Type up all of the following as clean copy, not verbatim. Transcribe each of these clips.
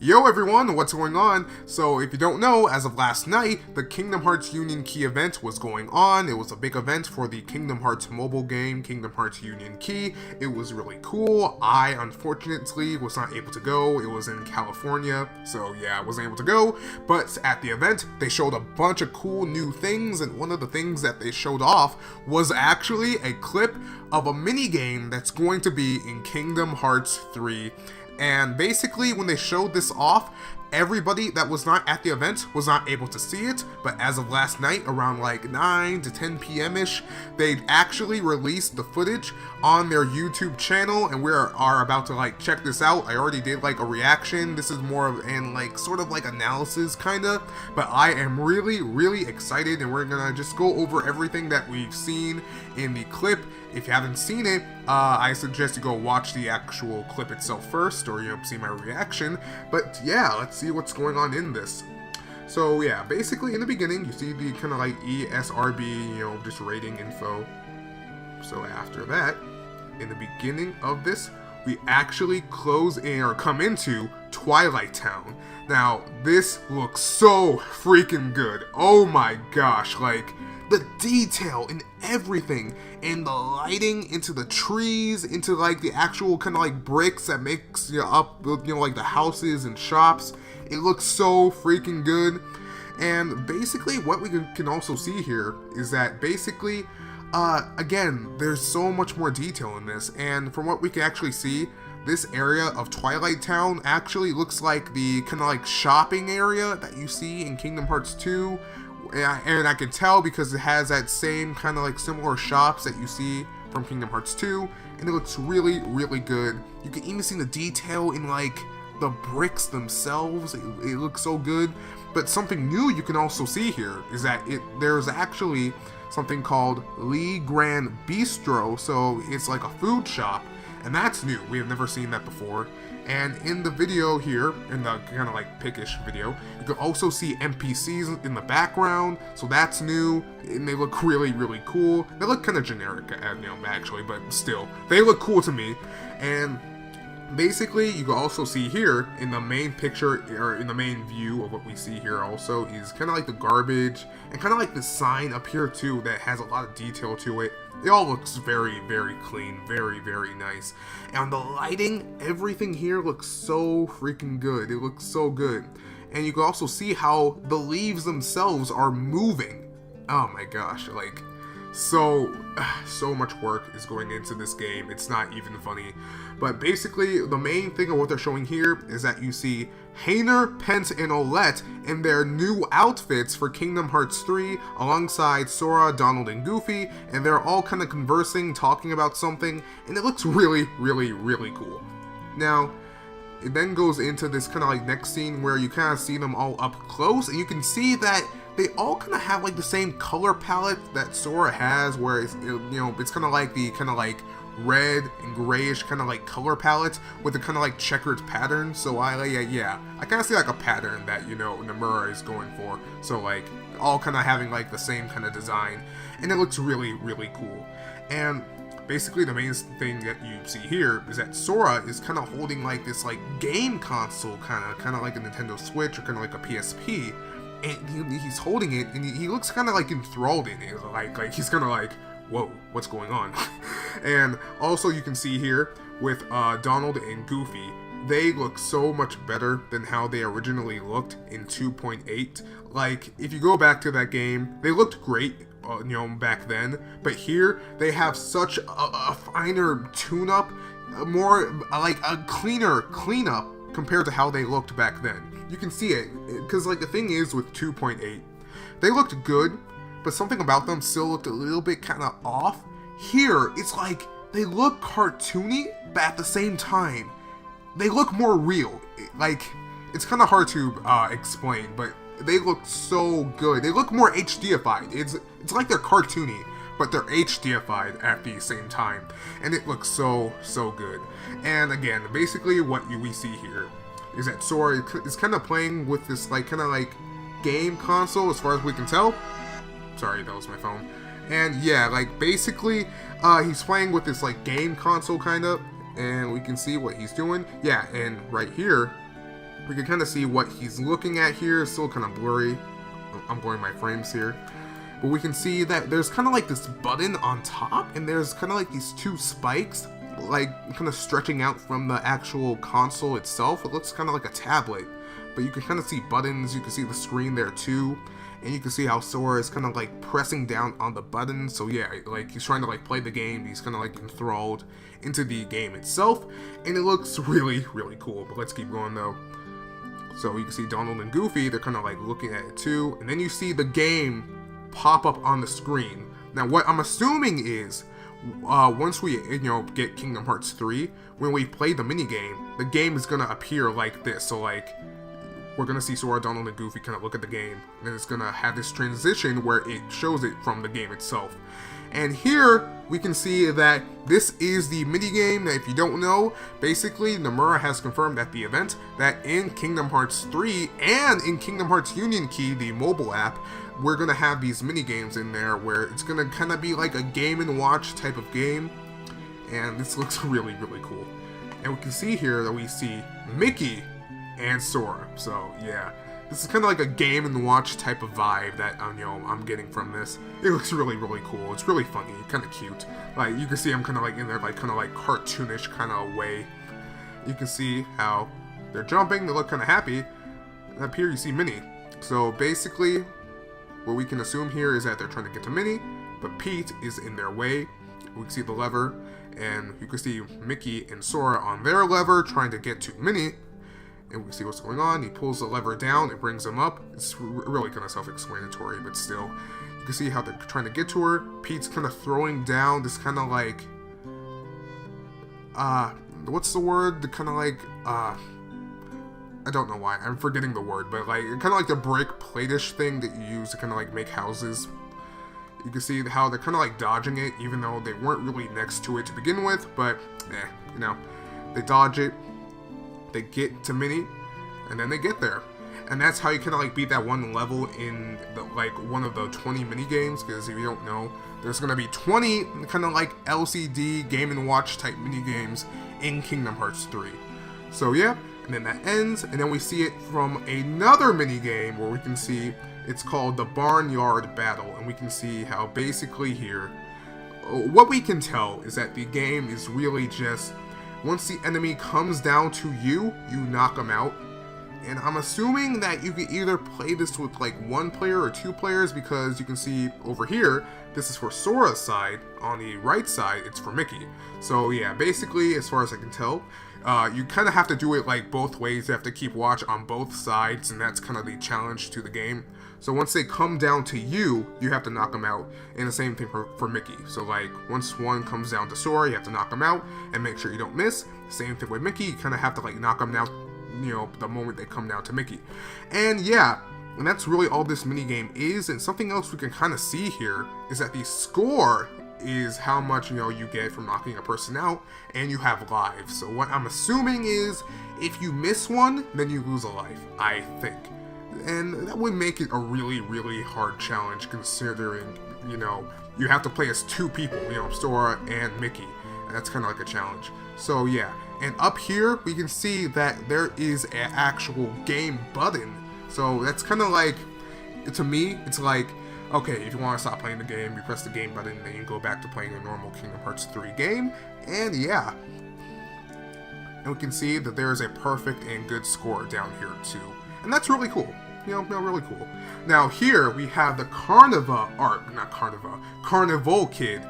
Yo everyone, what's going on? So if you don't know, as of last night, the Kingdom Hearts Union Key event was going on. It was a big event for the Kingdom Hearts mobile game, Kingdom Hearts Union Key. It was really cool. I, unfortunately, was not able to go. It was in California, so yeah, I wasn't able to go. But at the event, they showed a bunch of cool new things, and one of the things that they showed off was actually a clip of a mini game that's going to be in Kingdom Hearts 3. And basically, when they showed this off, everybody that was not at the event was not able to see it, but as of last night, around like 9 to 10 p.m.-ish, they actually released the footage on their YouTube channel, and we are about to like check this out. I already did like a reaction. This is more of an like sort of like analysis kinda, but I am really excited, and we're gonna just go over everything that we've seen in the clip. If you haven't seen it, I suggest you go watch the actual clip itself first, or see my reaction. But yeah, let's see what's going on in this. So yeah, basically in the beginning, you see the kind of like ESRB, just rating info. So after that, in the beginning of this, we actually close in or come into Twilight Town. Now, this looks so freaking good. Oh my gosh, like, the detail in everything, and the lighting into the trees, into like the actual kind of like bricks that makes up, like the houses and shops. It looks so freaking good. And basically what we can also see here is that basically, again, there's so much more detail in this, and from what we can actually see, this area of Twilight Town actually looks like the kind of like shopping area that you see in Kingdom Hearts 2. And I can tell because it has that same kind of like similar shops that you see from Kingdom Hearts 2, and it looks really good. You can even see the detail in like the bricks themselves. It looks so good. But something new you can also see here is that there's actually something called Lee Grand Bistro, so it's like a food shop, and that's new. We have never seen that before. And in the video here, in the kind of like pickish video, you can also see NPCs in the background, so that's new, and they look really cool. They look kind of generic, actually, but still, they look cool to me. And basically, you can also see here, in the main picture, or in the main view of what we see here also, is kind of like the garbage, and kind of like the sign up here too, that has a lot of detail to it. It all looks very clean, very nice. And the lighting, everything here looks so freaking good. It looks so good. And you can also see how the leaves themselves are moving. Oh my gosh, like, so much work is going into this game. It's not even funny. But basically, the main thing of what they're showing here is that you see Hayner, Pence, and Olette in their new outfits for Kingdom Hearts 3 alongside Sora, Donald, and Goofy, and they're all kind of conversing, talking about something, and it looks really cool. Now, it then goes into this kind of like next scene where you kind of see them all up close, and you can see that they all kind of have like the same color palette that Sora has, where it's, it's kind of like the kind of like red and grayish kind of like color palette with the kind of like checkered pattern. So I kind of see like a pattern that Nomura is going for. So like all kind of having like the same kind of design, and it looks really cool. And basically the main thing that you see here is that Sora is kind of holding like this like game console, kind of like a Nintendo Switch or kind of like a PSP. And he's holding it, and he looks kind of like enthralled in it, like he's kind of like, whoa, what's going on? And also you can see here with Donald and Goofy, they look so much better than how they originally looked in 2.8. Like, if you go back to that game, they looked great, back then, but here they have such a finer tune-up, more like a cleaner cleanup compared to how they looked back then. You can see it, because like the thing is with 2.8, they looked good, but something about them still looked a little bit kind of off. Here, it's like they look cartoony, but at the same time, they look more real. Like, it's kind of hard to explain, but they look so good. They look more HDified. It's like they're cartoony, but they're HDified at the same time, and it looks so good. And again, basically what we see here is that Sora is kind of playing with this like kind of like game console, as far as we can tell. Sorry, that was my phone. And yeah, like basically he's playing with this like game console kind of, and we can see what he's doing. Yeah, and right here We can kind of see what he's looking at here. It's still kind of blurry. I'm blurring my frames here. But we can see that there's kind of like this button on top, and there's kind of like these two spikes, like kind of stretching out from the actual console itself. It looks kind of like a tablet, but you can kind of see buttons. You can see the screen there too, and you can see how Sora is kind of like pressing down on the button. So yeah, like he's trying to like play the game. He's kind of like enthralled into the game itself, and it looks really, really cool. But let's keep going though. So you can see Donald and Goofy, they're kind of like looking at it too, and then you see the game pop up on the screen. Now what I'm assuming is once we get Kingdom Hearts 3, when we play the minigame, the game is gonna appear like this. So like we're gonna see Sora, Donald, and Goofy kind of look at the game, and then it's gonna have this transition where it shows it from the game itself. And here we can see that this is the minigame. That if you don't know, basically Nomura has confirmed at the event that in Kingdom Hearts 3 and in Kingdom Hearts Union Key, the mobile app, we're gonna have these minigames in there where it's gonna kind of be like a Game & Watch type of game, and this looks really, really cool. And we can see here that we see Mickey and Sora. So yeah, this is kind of like a Game & Watch type of vibe that I'm getting from this. It looks really, really cool. It's really funny, kind of cute. Like you can see I'm kind of like in there, like kind of like cartoonish kind of way. You can see how they're jumping. They look kind of happy. And up here you see Minnie. So basically, what we can assume here is that they're trying to get to Minnie, but Pete is in their way. We can see the lever, and you can see Mickey and Sora on their lever trying to get to Minnie, and we can see what's going on. He pulls the lever down, it brings him up. It's really kind of self-explanatory, but still. You can see how they're trying to get to her. Pete's kind of throwing down this kind of like, what's the word? The kind of like, I don't know why, I'm forgetting the word, but like kind of like the brick plate-ish thing that you use to kind of like make houses. You can see how they're kind of like dodging it, even though they weren't really next to it to begin with, but they dodge it, they get to Minnie, and then they get there. And that's how you kind of like beat that one level in the, like one of the 20 mini games, because if you don't know, there's going to be 20 kind of like LCD Game & Watch type mini games in Kingdom Hearts 3. So yeah. And then that ends, and then we see it from another mini game where we can see it's called the Barnyard Battle, and we can see how basically here, what we can tell is that the game is really just, once the enemy comes down to you, you knock them out. And I'm assuming that you can either play this with like one player or two players, because you can see over here, this is for Sora's side. On the right side, it's for Mickey. So yeah, basically, as far as I can tell, you kind of have to do it like both ways. You have to keep watch on both sides, and that's kind of the challenge to the game. So once they come down to you, you have to knock them out. And the same thing for Mickey. So like once one comes down to Sora, you have to knock them out and make sure you don't miss. Same thing with Mickey, you kind of have to like knock them out, the moment they come down to Mickey. And yeah, and that's really all this minigame is. And something else we can kind of see here is that the score is how much you get from knocking a person out, and you have lives. So what I'm assuming is if you miss one, then you lose a life, I think. And that would make it a really, really hard challenge, considering you have to play as two people, Sora and Mickey, and that's kind of like a challenge. So yeah, and up here we can see that there is an actual game button. So that's kind of like, to me, it's like, okay, if you want to stop playing the game, you press the game button, and then you go back to playing a normal Kingdom Hearts 3 game, and yeah. And we can see that there is a perfect and good score down here too. And that's really cool. Really cool. Now here we have the Carnival Kid.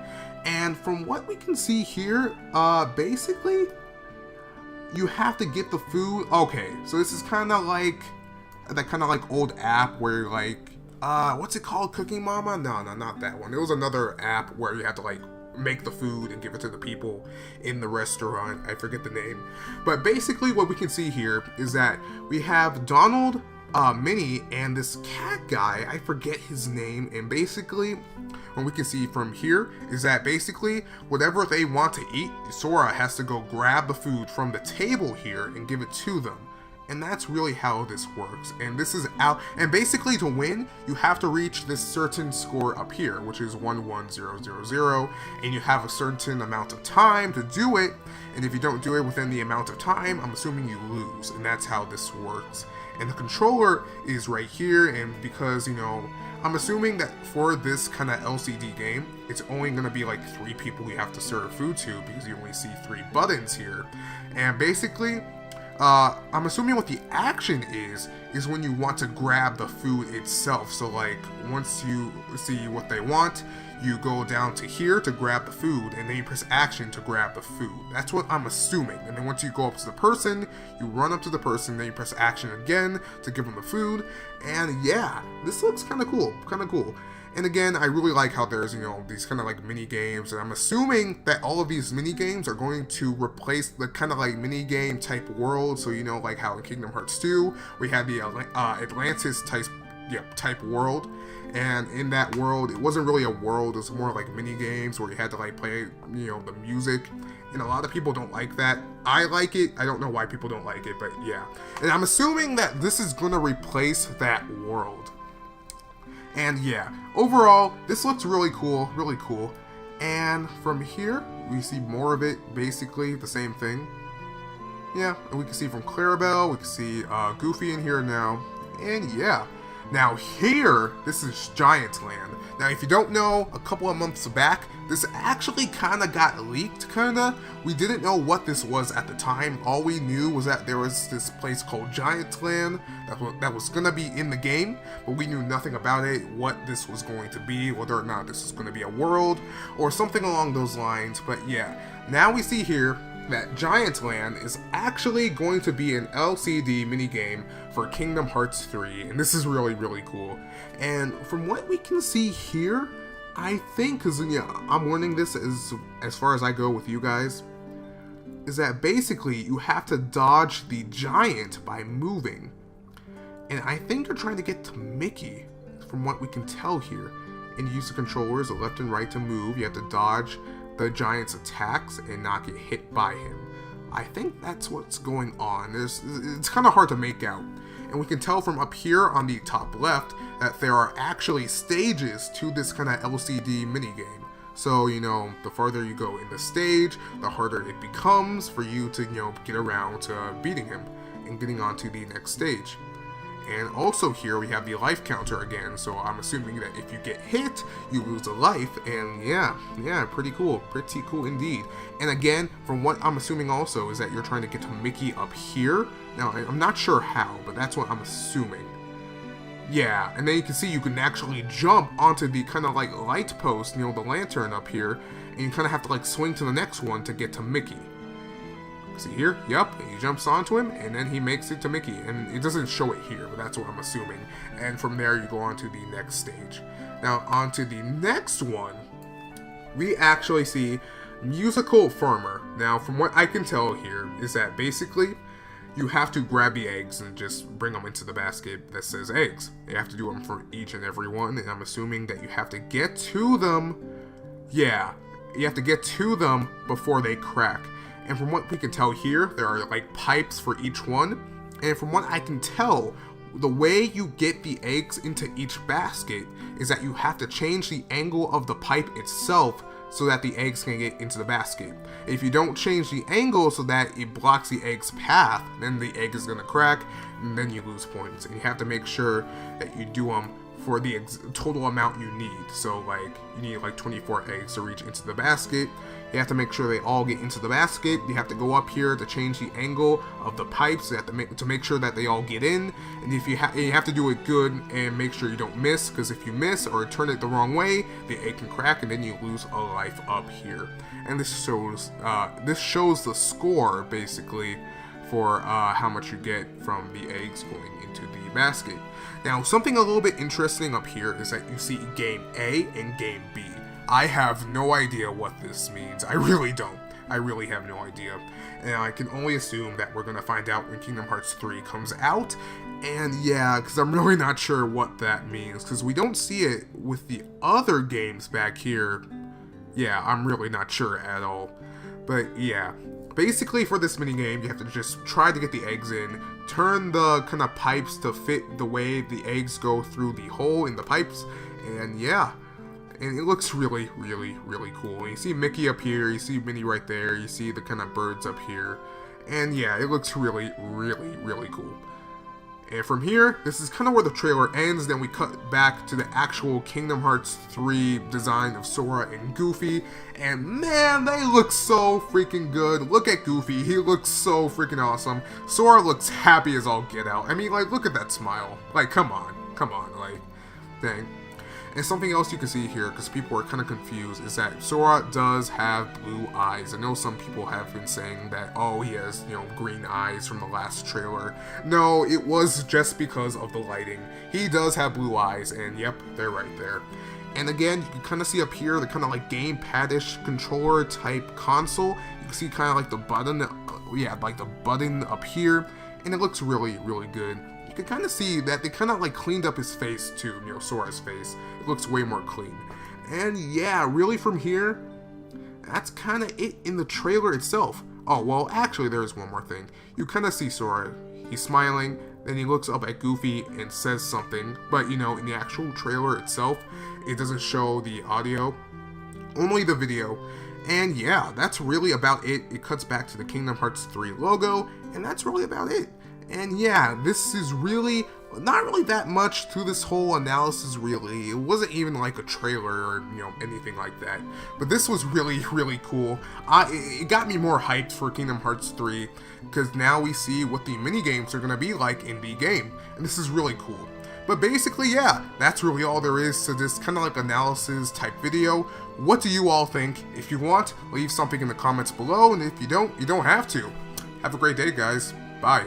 And from what we can see here, basically, you have to get the food. Okay, so this is kind of like that kind of like old app where you're like, what's it called? Cooking Mama? No, not that one. It was another app where you had to like make the food and give it to the people in the restaurant. I forget the name. But basically what we can see here is that we have Donald, Minnie, and this cat guy, I forget his name, and basically what we can see from here is that basically whatever they want to eat, Sora has to go grab the food from the table here and give it to them. And that's really how this works. And this is out. And basically, to win, you have to reach this certain score up here, which is 11000. And you have a certain amount of time to do it. And if you don't do it within the amount of time, I'm assuming you lose. And that's how this works. And the controller is right here. And because, I'm assuming that for this kind of LCD game, it's only going to be like 3 people you have to serve food to, because you only see 3 buttons here. And basically, I'm assuming what the action is when you want to grab the food itself. So like, once you see what they want, you go down to here to grab the food, and then you press action to grab the food. That's what I'm assuming. And then once you go up to the person, you run up to the person, then you press action again to give them the food. And yeah, this looks kind of cool, And again, I really like how there's, these kind of like mini games, and I'm assuming that all of these mini games are going to replace the kind of like mini game type world. So, like how in Kingdom Hearts 2, we had the Atlantis type world. And in that world, it wasn't really a world, it was more like mini games where you had to like play, the music. And a lot of people don't like that. I like it. I don't know why people don't like it, but yeah. And I'm assuming that this is going to replace that world. And yeah, overall, this looks really cool, And from here, we see more of it, basically the same thing. Yeah, and we can see from Clarabelle, we can see Goofy in here now. And yeah, now here, this is Giant Land. Now if you don't know, a couple of months back, this actually kind of got leaked, We didn't know what this was at the time. All we knew was that there was this place called Giant Land that was going to be in the game, but we knew nothing about it, what this was going to be, whether or not this was going to be a world, or something along those lines. But yeah, now we see here that Giant Land is actually going to be an LCD minigame for Kingdom Hearts 3, and this is really cool. And from what we can see here, I think, because I'm learning this as far as I go with you guys, is that basically you have to dodge the giant by moving. And I think you're trying to get to Mickey, from what we can tell here. And you use the controllers, the left and right, to move. You have to dodge the giant's attacks and not get hit by him. I think that's what's going on. It's kind of hard to make out. And we can tell from up here on the top left that there are actually stages to this kind of LCD minigame. So, the farther you go in the stage, the harder it becomes for you to, get around to beating him and getting on to the next stage. And also here we have the life counter again, so I'm assuming that if you get hit, you lose a life, and yeah, pretty cool indeed. And again, from what I'm assuming also is that you're trying to get to Mickey up here. Now, I'm not sure how, but that's what I'm assuming. Yeah, and then you can see you can actually jump onto the kind of like light post, the lantern up here, and you kind of have to like swing to the next one to get to Mickey. See here? Yep, and he jumps onto him, and then he makes it to Mickey. And it doesn't show it here, but that's what I'm assuming. And from there, you go on to the next stage. Now, on to the next one, we actually see Musical Farmer. Now, from what I can tell here, is that basically, you have to grab the eggs and just bring them into the basket that says eggs. You have to do them for each and every one, and I'm assuming that you have to get to them. Yeah, you have to get to them before they crack. And from what we can tell here, there are like pipes for each one. And from what I can tell, the way you get the eggs into each basket is that you have to change the angle of the pipe itself so that the eggs can get into the basket. If you don't change the angle so that it blocks the egg's path, then the egg is going to crack, and then you lose points. And you have to make sure that you do them for the total amount you need. So like, you need like 24 eggs to reach into the basket. You have to make sure they all get into the basket. You have to go up here to change the angle of the pipes. You have to make sure that they all get in. And if you have to do it good and make sure you don't miss, because if you miss or turn it the wrong way, the egg can crack and then you lose a life up here. And this shows the score basically for how much you get from the eggs going into the basket. Now, something a little bit interesting up here is that you see Game A and Game B. I have no idea what this means. I really don't. I really have no idea. And I can only assume that we're going to find out when Kingdom Hearts 3 comes out. And yeah, because I'm really not sure what that means, because we don't see it with the other games back here. Yeah, I'm really not sure at all. But yeah, basically for this minigame, you have to just try to get the eggs in, turn the kind of pipes to fit the way the eggs go through the hole in the pipes, and yeah. And it looks really, really, really cool. And you see Mickey up here, you see Minnie right there, you see the kind of birds up here. And yeah, it looks really, really, really cool. And from here, this is kind of where the trailer ends. Then we cut back to the actual Kingdom Hearts 3 design of Sora and Goofy. And man, they look so freaking good. Look at Goofy. He looks so freaking awesome. Sora looks happy as all get out. I mean, like, look at that smile. Like, come on. Come on. Like, dang. And something else you can see here, because people are kind of confused, is that Sora does have blue eyes. I know some people have been saying that, oh, he has, you know, green eyes from the last trailer. No, it was just because of the lighting. He does have blue eyes, and yep, they're right there. And again, you can kind of see up here the kind of like gamepad-ish controller type console. You can see kind of like the button, like the button up here, and it looks really, really good. You can kind of see that they kind of like cleaned up his face too, you know, Sora's face. It looks way more clean. And yeah, really from here, that's kind of it in the trailer itself. Oh, well, actually, there's one more thing. You kind of see Sora. He's smiling, then he looks up at Goofy and says something. But, you know, in the actual trailer itself, it doesn't show the audio, only the video. And yeah, that's really about it. It cuts back to the Kingdom Hearts 3 logo, and that's really about it. And yeah, this is really, not really that much to this whole analysis really. It wasn't even like a trailer or, you know, anything like that. But this was really, really cool. It got me more hyped for Kingdom Hearts 3, because now we see what the minigames are going to be like in the game. And this is really cool. But basically, yeah, that's really all there is to this kind of like analysis type video. What do you all think? If you want, leave something in the comments below, and if you don't have to. Have a great day, guys. Bye.